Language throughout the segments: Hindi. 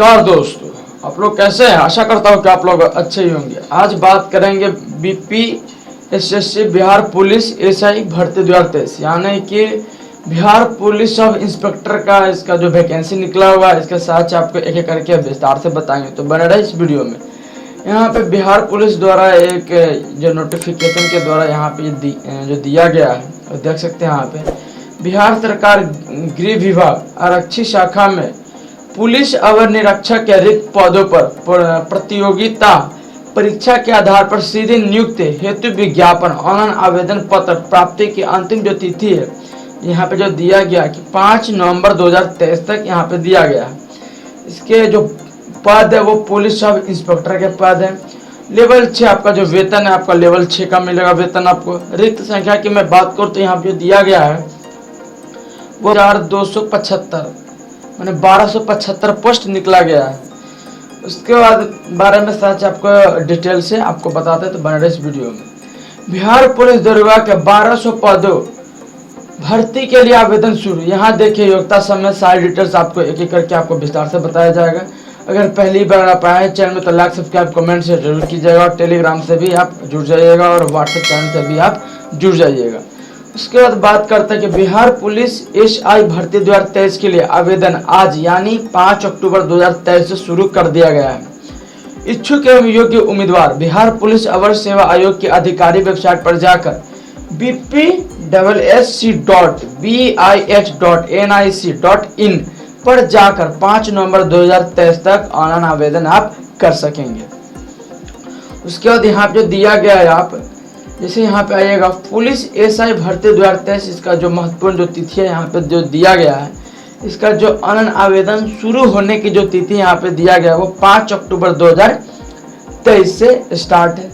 नमस्कार दोस्तों, आप लोग कैसे हैं। आशा करता हूँ कि आप लोग अच्छे ही होंगे। आज बात करेंगे बीपीएससी बिहार पुलिस एसआई भर्ती 2023 यानी कि बिहार पुलिस सब इंस्पेक्टर का इसका जो वैकेंसी निकला हुआ है, इसके साथ आपको एक एक करके विस्तार से बताएंगे। तो बने रहे इस वीडियो में। यहाँ पे बिहार पुलिस द्वारा एक जो नोटिफिकेशन के द्वारा यहाँ पे जो दिया गया है, देख सकते हैं यहाँ पे बिहार सरकार गृह विभाग आरक्षी शाखा में पुलिस अवर निरीक्षक के रिक्त पदों पर प्रतियोगिता परीक्षा के आधार पर सीधी नियुक्ति हेतु विज्ञापन ऑनलाइन आवेदन पत्र प्राप्ति की अंतिम जो तिथि है यहाँ पे जो दिया गया कि 5 नवंबर 2023 तक यहाँ पे दिया गया है। इसके जो पद है वो पुलिस सब इंस्पेक्टर के पद है। लेवल 6 आपका जो वेतन है आपका लेवल 6 का मिलेगा वेतन आपको। रिक्त संख्या की मैं बात करूँ तो यहाँ पे जो दिया गया है वो 4275 मैंने 1275 पोस्ट निकला गया है। उसके बाद बारे में सच आपको डिटेल से आपको बताते हैं, तो बने रहे इस वीडियो में। बिहार पुलिस दरोगा के 1200 पदों भर्ती के लिए आवेदन शुरू। यहाँ देखिए योग्यता समय सारी डिटेल्स आपको एक एक करके आपको विस्तार से बताया जाएगा। अगर पहली बार आप आए चैनल में तो लाइक सब्सक्राइब कमेंट से जरूर कीजिएगा और टेलीग्राम से भी आप जुड़ जाइएगा और व्हाट्सएप चैनल से भी आप जुड़ जाइएगा। उसके बाद बात करते हैं कि बिहार पुलिस एसआई भर्ती 2023 के लिए आवेदन आज यानी 5 अक्टूबर 2023 से शुरू कर दिया गया है। इच्छुक एवं योग्य उम्मीदवार बिहार पुलिस अवर सेवा आयोग की आधिकारिक वेबसाइट पर जाकर bpsc.bih.nic.in पर जाकर 5 नवंबर 2023 तक ऑनलाइन आवेदन आप कर सकेंगे। उसके बाद यहाँ पे जो दिया गया है आप जैसे यहाँ पे आइएगा पुलिस एसआई भर्ती 2023 इसका जो महत्वपूर्ण जो तिथि है यहाँ पे जो दिया गया है, इसका जो ऑनलाइन आवेदन शुरू होने की जो तिथि यहाँ पे दिया गया है वो 5 अक्टूबर 2023 से स्टार्ट है।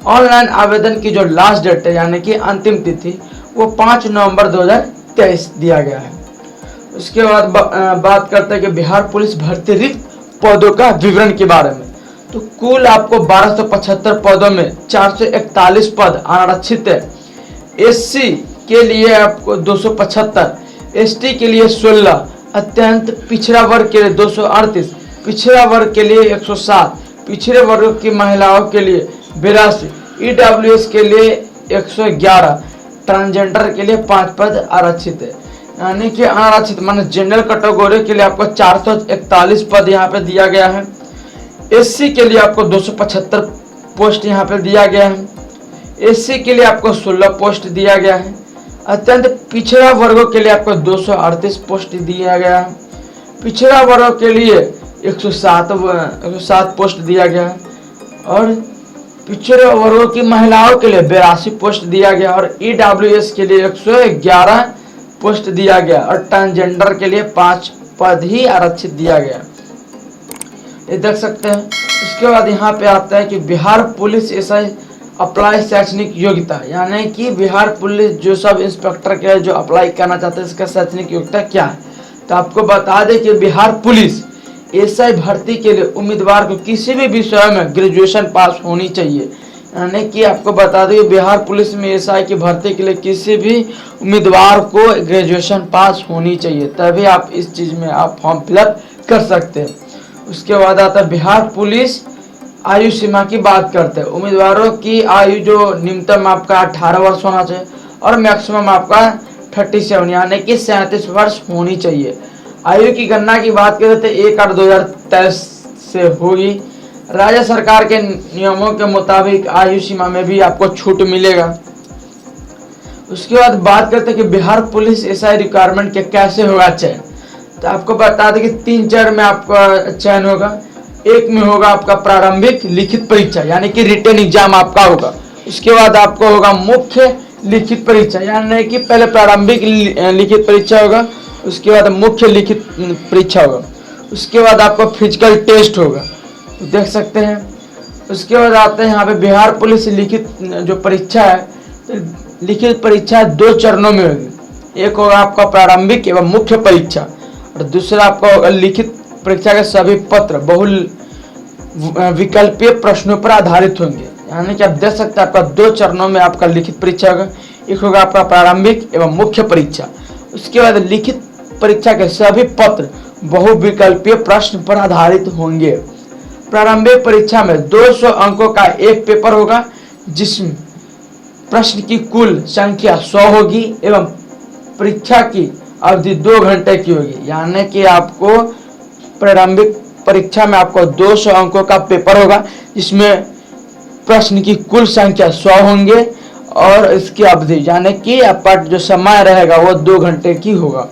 ऑनलाइन आवेदन की जो लास्ट डेट है यानी कि अंतिम तिथि वो 5 नवंबर 2023 दिया गया है। उसके बाद बात करते हैं कि बिहार पुलिस भर्ती रिक्त पदों का विवरण के बारे में। तो कुल आपको 1275 पदों में 441 पद आरक्षित है। एससी के लिए आपको 275, एसटी के लिए 16, अत्यंत पिछड़ा वर्ग के लिए 238, पिछड़ा वर्ग के लिए 107, पिछड़े वर्ग की महिलाओं के लिए 82, ईडब्ल्यूएस के लिए 111, ट्रांसजेंडर के लिए 5 पद आरक्षित है। यानी कि अनारक्षित माने जनरल कैटेगरी के लिए आपको 441 पद यहाँ पे दिया गया है। एससी के लिए आपको 275 पोस्ट यहाँ पे दिया गया है। एससी के लिए आपको 16 पोस्ट दिया गया है। अत्यंत पिछड़ा वर्गों के लिए आपको 238 पोस्ट दिया गया है। पिछड़ा वर्गों के लिए 107 पोस्ट दिया गया है और पिछड़े वर्गों की महिलाओं के लिए 82 पोस्ट दिया गया और ईडब्ल्यूएस के लिए 111 पोस्ट दिया गया और ट्रांसजेंडर के लिए 5 पद ही आरक्षित दिया गया। ये देख सकते हैं। इसके बाद यहाँ पे आता है कि बिहार पुलिस एसआई अप्लाई शैक्षणिक योग्यता यानी कि बिहार पुलिस जो सब इंस्पेक्टर के जो अप्लाई करना चाहते हैं इसका शैक्षणिक योग्यता क्या है। तो आपको बता दें कि बिहार पुलिस एसआई भर्ती के लिए उम्मीदवार को किसी भी विषय में ग्रेजुएशन पास होनी चाहिए। यानी कि आपको बता दें कि बिहार पुलिस में एसआई की भर्ती के लिए किसी भी उम्मीदवार को ग्रेजुएशन पास होनी चाहिए, तभी आप इस चीज़ में आप फॉर्म फिलअप कर सकते हैं। उसके बाद आता है बिहार पुलिस आयु सीमा की बात करते हैं। उम्मीदवारों की आयु जो न्यूनतम आपका 18 वर्ष होना चाहिए और मैक्सिमम आपका 37 यानी कि 37 वर्ष होनी चाहिए। आयु की गणना की बात करें तो 1/8/2023 से होगी। राज्य सरकार के नियमों के मुताबिक आयु सीमा में भी आपको छूट मिलेगा। उसके बाद बात करते हैं कि बिहार पुलिस एसआई रिक्वायरमेंट के कैसे होगा चयन। तो आपको बता दें कि 3 चरण में आपका चयन होगा। एक में होगा आपका प्रारंभिक लिखित परीक्षा यानी कि रिटन एग्जाम आपका होगा। उसके बाद आपको होगा मुख्य लिखित परीक्षा यानी कि पहले प्रारंभिक लिखित परीक्षा होगा, उसके बाद मुख्य लिखित परीक्षा होगा, उसके बाद आपका फिजिकल टेस्ट होगा। तो देख सकते हैं। उसके बाद आते हैं यहाँ पे बिहार पुलिस लिखित जो परीक्षा है, तो लिखित परीक्षा 2 चरणों में होगी। एक होगा आपका प्रारंभिक एवं मुख्य परीक्षा और दूसरा आपका होगा लिखित परीक्षा के सभी पत्र बहुल विकल्पीय प्रश्नों पर आधारित होंगे। यानी कि आप देख सकते हैं आपका 2 चरणों में आपका लिखित परीक्षा होगा। एक होगा आपका प्रारंभिक एवं मुख्य परीक्षा, उसके बाद लिखित परीक्षा के सभी पत्र बहुविकल्पीय प्रश्न पर आधारित होंगे। प्रारंभिक परीक्षा में 200 अंकों का एक पेपर होगा, जिसमें प्रश्न की कुल संख्या 100 होगी एवं परीक्षा की अवधि 2 घंटे की होगी। यानी कि आपको प्रारंभिक परीक्षा में आपको 200 अंकों का पेपर होगा, जिसमें प्रश्न की कुल संख्या 100 होंगे और इसकी अवधि यानी कि आपका जो समय रहेगा वो 2 घंटे की होगा।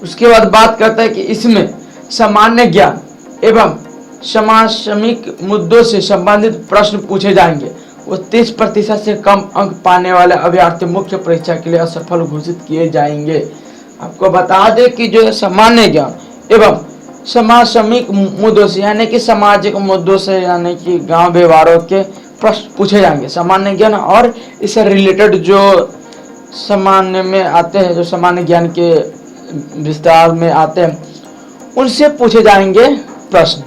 उसके बाद बात करते हैं कि इसमें सामान्य ज्ञान एवं समसामयिक मुद्दों से संबंधित प्रश्न पूछे जाएंगे। वो 30% से कम अंक पाने वाले अभ्यर्थी मुख्य परीक्षा के लिए असफल घोषित किए जाएंगे। आपको बता दें कि जो सामान्य ज्ञान एवं समसामयिक मुद्दों से यानी कि सामाजिक मुद्दों से यानी कि गांव व्यवहारों के प्रश्न पूछे जाएंगे। सामान्य ज्ञान और इससे रिलेटेड जो सामान्य में आते हैं, जो सामान्य ज्ञान के विस्तार में आते हैं, उनसे पूछे जाएंगे प्रश्न।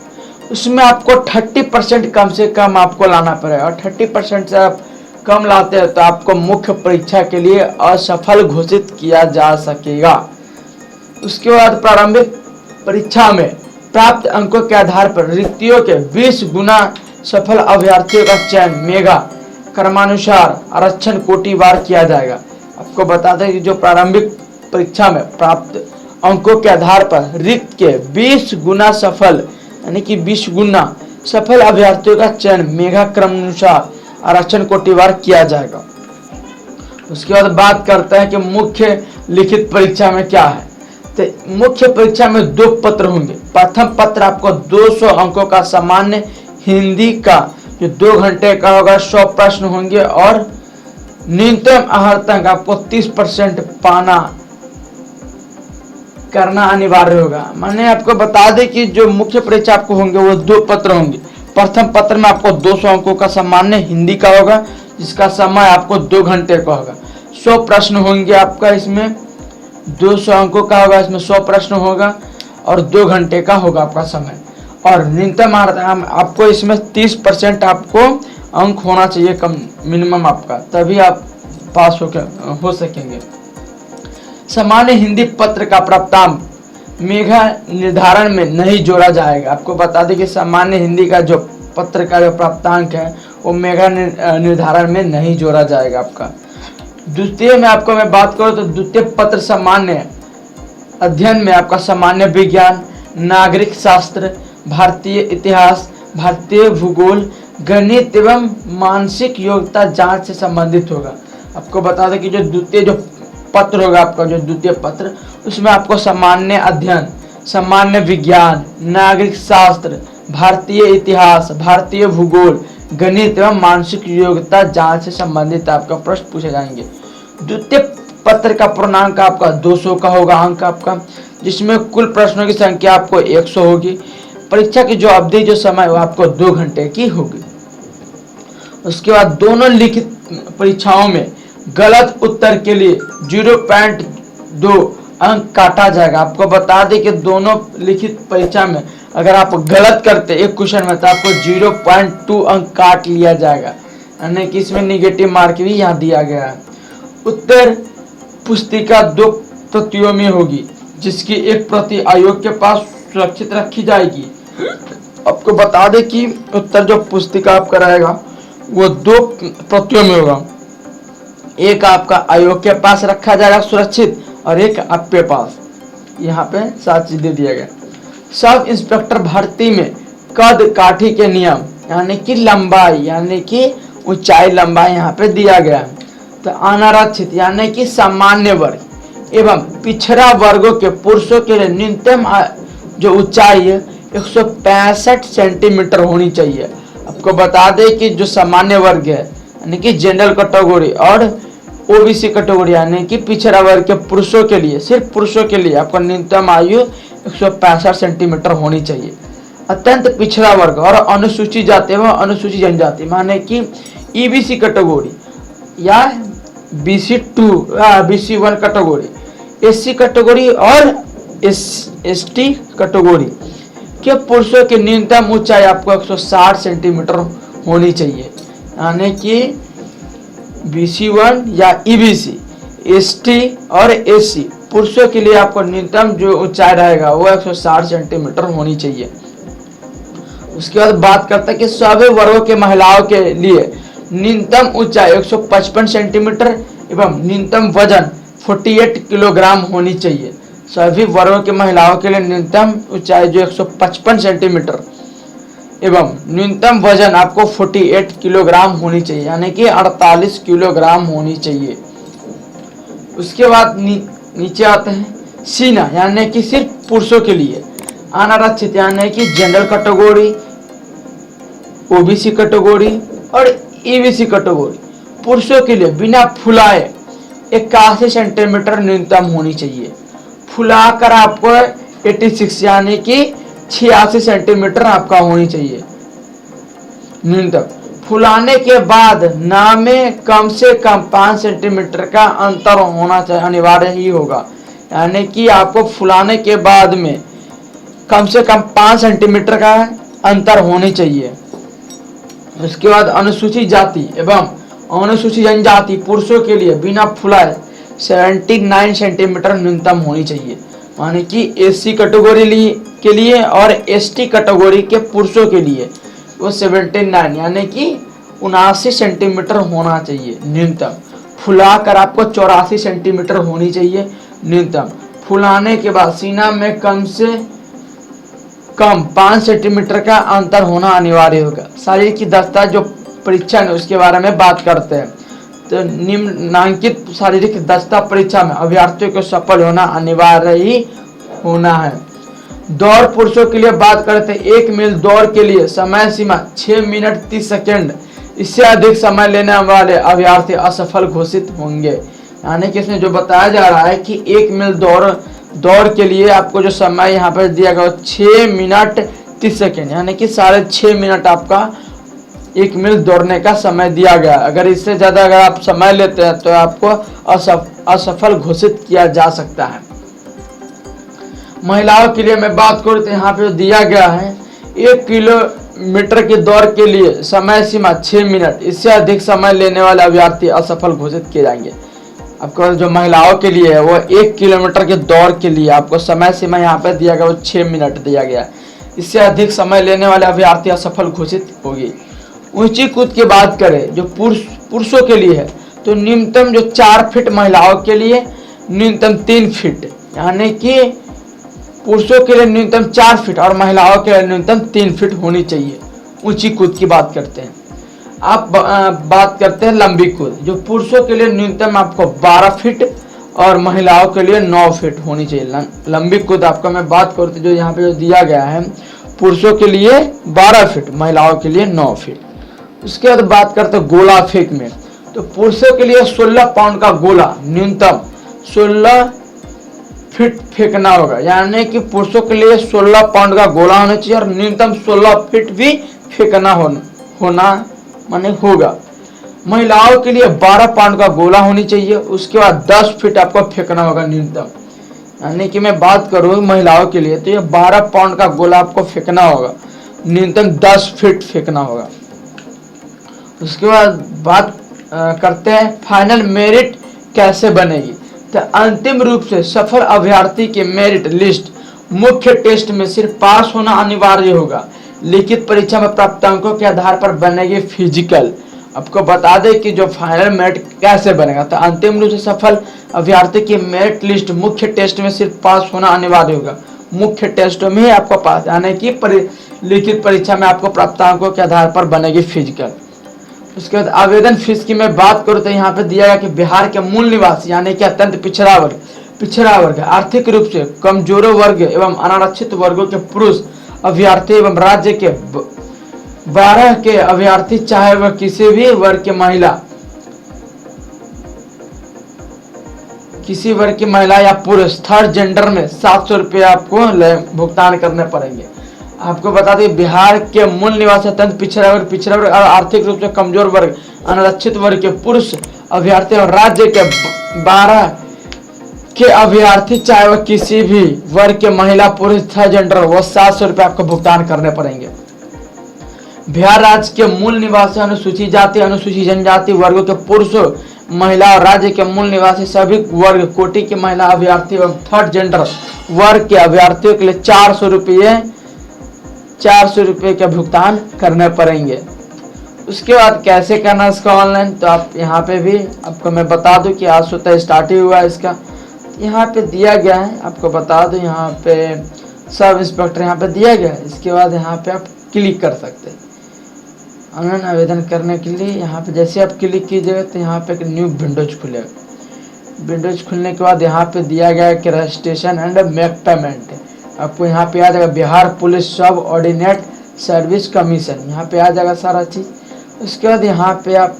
उसमें आपको 30% कम से कम आपको लाना पड़ेगा और 30% से आप कम लाते हैं तो आपको मुख्य परीक्षा के लिए असफल घोषित किया जा सकेगा। उसके बाद प्रारंभिक परीक्षा में प्राप्त अंकों के आधार पर रिक्तियों के 20 गुना सफल अभ्यर्थियों का चयन मेगा क्रमानुसार आरक्षण कोटिवार किया जाएगा। आपको बता दें कि जो प्रारंभिक परीक्षा में प्राप्त अंकों के आधार पर रिक्त के 20 गुना सफल यानी कि 20 गुना सफल अभ्यर्थियों का चयन मेगा क्रमानुसार आरक्षण कोटिवार किया जाएगा। उसके बाद बात करते हैं कि मुख्य लिखित परीक्षा में क्या है। तो मुख्य परीक्षा में 2 पत्र होंगे। प्रथम पत्र आपको 200 अंकों का सामान्य हिंदी का जो 2 घंटे का होगा, 100 प्रश्न होंगे और न्यूनतम अर्हता आपको 30% पाना करना अनिवार्य होगा। मैंने आपको बता दें कि जो मुख्य परीक्षा आपको होंगे वो 2 पत्र होंगे। प्रथम पत्र में आपको 200 अंकों का सामान्य हिंदी का होगा, जिसका समय आपको 2 घंटे का होगा। 100 प्रश्न होंगे आपका, इसमें 200 अंकों का होगा, इसमें 100 प्रश्न होगा और 2 घंटे का होगा आपका समय। और न्यूनतम आपको इसमें 30% आपको अंक होना चाहिए कम मिनिमम आपका, तभी आप पास हो सकेंगे। सामान्य हिंदी पत्र का प्राप्तांक मेगा निर्धारण में नहीं जोड़ा जाएगा। आपको बता दें कि सामान्य हिंदी का जो पत्र का जो प्राप्तांक है वो मेगा निर्धारण में नहीं जोड़ा जाएगा आपका। द्वितीय में आपको मैं बात करूँ तो द्वितीय पत्र सामान्य अध्ययन में आपका सामान्य विज्ञान, नागरिक शास्त्र, भारतीय इतिहास, भारतीय भूगोल, गणित एवं मानसिक योग्यता जांच से संबंधित होगा। आपको बता दें कि जो द्वितीय जो पत्र होगा आपका, जो द्वितीय पत्र, उसमें आपको सामान्य अध्ययन, सामान्य विज्ञान, नागरिक शास्त्र, भारतीय इतिहास, भारतीय भूगोल, गणित एवं मानसिक योग्यता जांच से संबंधित आपका प्रश्न पूछे जाएंगे। द्वितीय पत्र का पूर्णांक आपका 200 का होगा अंक आपका, जिसमें कुल प्रश्नों की संख्या आपको 100 होगी। परीक्षा की जो अवधि जो समय वो आपको 2 घंटे की होगी। उसके बाद दोनों लिखित परीक्षाओं में गलत उत्तर के लिए 0.2 अंक काटा जाएगा। आपको बता दें कि दोनों लिखित परीक्षा में अगर आप गलत करते एक क्वेश्चन में तो आपको 0.2 अंक काट लिया जाएगा, यानी कि इसमें निगेटिव मार्क भी यहाँ दिया गया है। उत्तर पुस्तिका 2 प्रतियों में होगी, जिसकी एक प्रति आयोग के पास सुरक्षित रखी जाएगी। आपको बता दें कि उत्तर जो पुस्तिका आपका रहेगा वो 2 प्रतियों में होगा। एक आपका आयोग के पास रखा जाएगा सुरक्षित और एक आपके पास। यहाँ पे 7 चीज दे दिया गया। सब इंस्पेक्टर भर्ती में कद काठी के नियम यानी कि लंबाई यानी कि ऊंचाई लंबाई यहाँ पे दिया गया है। तो अनारक्षित यानी कि सामान्य वर्ग एवं पिछड़ा वर्गों के पुरुषों के लिए न्यूनतम जो ऊंचाई है 165 सेंटीमीटर होनी चाहिए। आपको बता दें कि जो सामान्य वर्ग है यानी कि जनरल कैटेगरी और ओबीसी कैटेगरी यानी कि पिछड़ा वर्ग के पुरुषों के लिए, सिर्फ पुरुषों के लिए आपका न्यूनतम आयु 165 सेंटीमीटर होनी चाहिए। अत्यंत पिछड़ा वर्ग और अनुसूचित जाति एवं अनुसूचित जनजाति माने कि ईबीसी कैटेगरी या BC2 BC1 category, SC category और ST कैटेगरी के पुरुषों की न्यूनतम ऊंचाई आपको 160 सेंटीमीटर होनी चाहिए। यानी कि BC1 या EBC, ST और SC पुरुषों के लिए आपको न्यूनतम जो ऊंचाई रहेगा वो 160 सेंटीमीटर होनी चाहिए। उसके बाद बात करते हैं कि सभी वर्गों के महिलाओं के लिए न्यूनतम ऊंचाई 155 सेंटीमीटर एवं न्यूनतम वजन 48 किलोग्राम होनी चाहिए। सभी वर्गों की महिलाओं के लिए न्यूनतम ऊंचाई जो 155 सेंटीमीटर एवं न्यूनतम वजन आपको 48 किलोग्राम होनी चाहिए, यानी कि 48 किलोग्राम होनी चाहिए। उसके बाद नीचे आते हैं सीना, यानी कि सिर्फ पुरुषों के लिए अनारक्षित यानी कि जनरल कैटेगरी, ओबीसी कैटेगरी और ईबीसी कैटेगरी पुरुषों के लिए बिना फुलाए 81 सेंटीमीटर न्यूनतम होनी चाहिए। फुलाकर आपको 86 यानी कि 86 सेंटीमीटर आपका होनी चाहिए न्यूनतम। फुलाने के बाद नाम में कम से कम 5 सेंटीमीटर का अंतर होना चाहिए, अनिवार्य ही होगा। यानी कि आपको फुलाने के बाद में कम से कम 5 सेंटीमीटर का अंतर होनी चाहिए। उसके बाद अनुसूचित जाति एवं अनुसूचित जनजाति पुरुषों के लिए बिना फुलाए 79 सेंटीमीटर न्यूनतम होनी चाहिए, माने कि एससी कैटेगरी के लिए और एसटी कैटेगरी के पुरुषों के लिए वो 79 यानी कि 79 सेंटीमीटर होना चाहिए न्यूनतम। फुलाकर आपको 84 सेंटीमीटर होनी चाहिए न्यूनतम। फुलाने के बाद सीना में कम से कम 5 सेंटीमीटर का अंतर होना अनिवार्य होगा। शारीरिक की दक्षता जो परीक्षा है उसके बारे में बात करते हैं। तो निम्नांकित शारीरिक दक्षता परीक्षा में अभ्यर्थियों को सफल होना अनिवार्य ही होना है। दौड़ पुरुषों के लिए बात करते हैं। 1 मील दौड़ के लिए समय सीमा 6 मिनट 30 सेकेंड, इससे अधिक समय लेने वाले अभ्यर्थी असफल घोषित होंगे। यानी कि इसमें जो बताया जा रहा है कि 1 मील दौड़ के लिए आपको जो समय यहाँ पर दिया गया 6 मिनट 30 सेकेंड, यानी कि 6.5 मिनट आपका 1 मील दौड़ने का समय दिया गया। अगर इससे ज़्यादा अगर आप समय लेते हैं तो आपको असफल घोषित किया जा सकता है। महिलाओं के लिए मैं बात करूँ तो यहाँ पे दिया गया है 1 किलोमीटर की दौड़ के लिए समय सीमा 6 मिनट, इससे अधिक समय लेने वाले अभ्यर्थी असफल घोषित किए जाएंगे। आपको जो महिलाओं के लिए है वो 1 किलोमीटर की दौड़ के लिए आपको समय सीमा यहाँ पे दिया गया वो 6 मिनट दिया गया, इससे अधिक समय लेने वाले अभ्यर्थी असफल घोषित होगी। ऊंची कूद की बात करें जो पुरुषों के लिए है तो न्यूनतम जो 4 फीट, महिलाओं के लिए न्यूनतम 3 फीट, यानी कि पुरुषों के लिए न्यूनतम 4 फीट और महिलाओं के लिए न्यूनतम 3 फीट होनी चाहिए। ऊंची कूद की बात करते हैं। आप बात करते हैं लंबी कूद, जो पुरुषों के लिए न्यूनतम आपको 12 फीट और महिलाओं के लिए 9 फीट होनी चाहिए। लंबी कूद आपको मैं बात करते जो यहाँ पे जो दिया गया है पुरुषों के लिए 12 फीट, महिलाओं के लिए 9 फीट। उसके बाद बात करते हैं गोला फेंक में, तो पुरुषों के लिए 16 पाउंड का गोला न्यूनतम 16 फीट फेंकना होगा, यानी कि पुरुषों के लिए 16 पाउंड का गोला होना चाहिए और न्यूनतम 16 फीट भी फेंकना होना माने होगा। महिलाओं के लिए 12 पाउंड का गोला होनी चाहिए। उसके बाद 10 फीट आपको फेंकना होगा न्यूनतम, यानी कि मैं बात करूँ महिलाओं के लिए तो ये 12 पाउंड का गोला आपको फेंकना होगा, न्यूनतम 10 फीट फेंकना होगा। उसके बाद बात करते हैं फाइनल मेरिट कैसे बनेगी। तो अंतिम रूप से सफल अभ्यर्थी की मेरिट लिस्ट मुख्य टेस्ट में सिर्फ पास होना अनिवार्य होगा। लिखित परीक्षा में प्राप्त अंकों के आधार पर बनेगी फिजिकल। आपको बता दें कि जो फाइनल मेरिट कैसे बनेगा, तो अंतिम रूप से सफल अभ्यर्थी की मेरिट लिस्ट मुख्य टेस्ट में सिर्फ पास होना अनिवार्य होगा। मुख्य टेस्ट में ही आपको पास, यानी कि लिखित परीक्षा में आपको प्राप्त अंकों के आधार पर बनेगी फिजिकल। उसके बाद आवेदन फीस की मैं बात करूँ तो यहाँ पे दिया गया कि बिहार के मूल निवासी यानी कि अत्यंत पिछड़ा वर्ग, आर्थिक रूप से कमजोर वर्ग एवं अनारक्षित वर्गों के पुरुष अभ्यर्थी एवं राज्य के 12 के अभ्यर्थी, चाहे वह किसी भी वर्ग की महिला या पुरुष, थर्ड जेंडर में 700 रुपये आपको भुगतान करने पड़ेंगे। आपको बता दें बिहार के मूल निवासी अत्यंत पिछड़ा वर्ग और आर्थिक रूप से कमजोर वर्ग, अनारक्षित वर्ग के पुरुष अभ्यर्थी और राज्य के 12 के अभ्यर्थी, चाहे वह किसी भी वर्ग के महिला पुरुष थर्ड जेंडर, वो 700 रुपये आपको भुगतान करने पड़ेंगे। बिहार राज्य के मूल निवासी अनुसूचित जाति अनुसूचित जनजाति वर्गों के पुरुषों महिला और राज्य के मूल निवासी सभी वर्ग कोटि की महिला अभ्यर्थी एवं थर्ड जेंडर वर्ग के अभ्यर्थियों के लिए 400 रुपये का भुगतान करने पड़ेंगे। उसके बाद कैसे करना इसका ऑनलाइन, तो आप यहाँ पे भी आपको मैं बता दूं कि आज स्वतः स्टार्ट ही हुआ है इसका। यहाँ पे दिया गया है, आपको बता दूं यहाँ पे सब इंस्पेक्टर यहाँ पे दिया गया है। इसके बाद यहाँ पे आप क्लिक कर सकते हैं ऑनलाइन आवेदन करने के लिए। यहाँ पे जैसे आप क्लिक कीजिएगा तो यहाँ पे एक न्यू विंडोज खुलेगा। विंडोज खुलने के बाद यहाँ पे दिया गया है कि रजिस्ट्रेशन एंड मेक पेमेंट। आपको यहाँ पे आ जाएगा बिहार पुलिस सब ऑर्डिनेट सर्विस कमीशन, यहाँ पे आ जाएगा सारा चीज़। उसके बाद यहाँ पे आप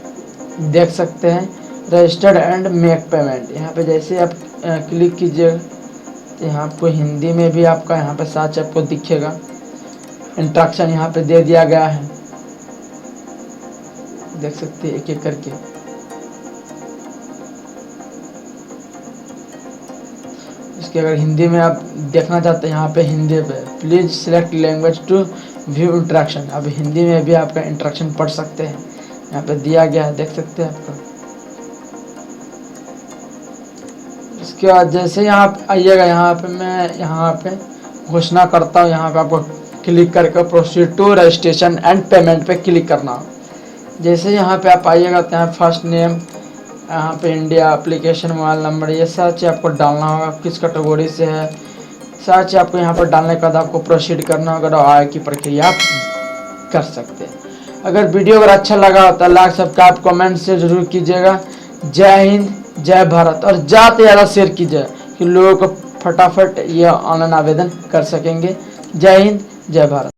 देख सकते हैं रजिस्टर्ड एंड मेक पेमेंट। यहाँ पे जैसे आप क्लिक कीजिएगा तो यहाँ आपको हिंदी में भी आपका यहाँ पे साथ आपको दिखेगा। इंस्ट्रक्शन यहाँ पे दे दिया गया है, देख सकते हैं एक एक करके। इसके अगर हिंदी में आप देखना चाहते हैं यहाँ पे हिंदी पे please select language to view interaction. अब हिंदी में भी आपका इंट्रैक्शन पढ़ सकते हैं, यहाँ पे दिया गया है, देख सकते हैं आपका। इसके बाद जैसे यहाँ आइएगा, यहाँ पे मैं यहाँ पे घोषणा करता हूँ, यहाँ पे आपको क्लिक करके proceed to registration and payment पे क्लिक करना। जैसे यहाँ पे आप आइएगा तो यहाँ फर्स्ट नेम, यहाँ पे इंडिया, एप्लीकेशन, मोबाइल नंबर, ये सारी चीज़ आपको डालना होगा, किस कैटेगरी से है, सारी चीज़ आपको यहाँ पर डालने के बाद आपको प्रोसीड करना होगा और आगे की प्रक्रिया आप कर सकते हैं। अगर वीडियो अगर अच्छा लगा हो तो लाइक सब्सक्राइब कमेंट से जरूर कीजिएगा। जय हिंद, जय भारत, और ज़्यादा से ज़्यादा शेयर कीजिए कि लोगों को फटाफट ये ऑनलाइन आवेदन कर सकेंगे। जय हिंद, जय भारत।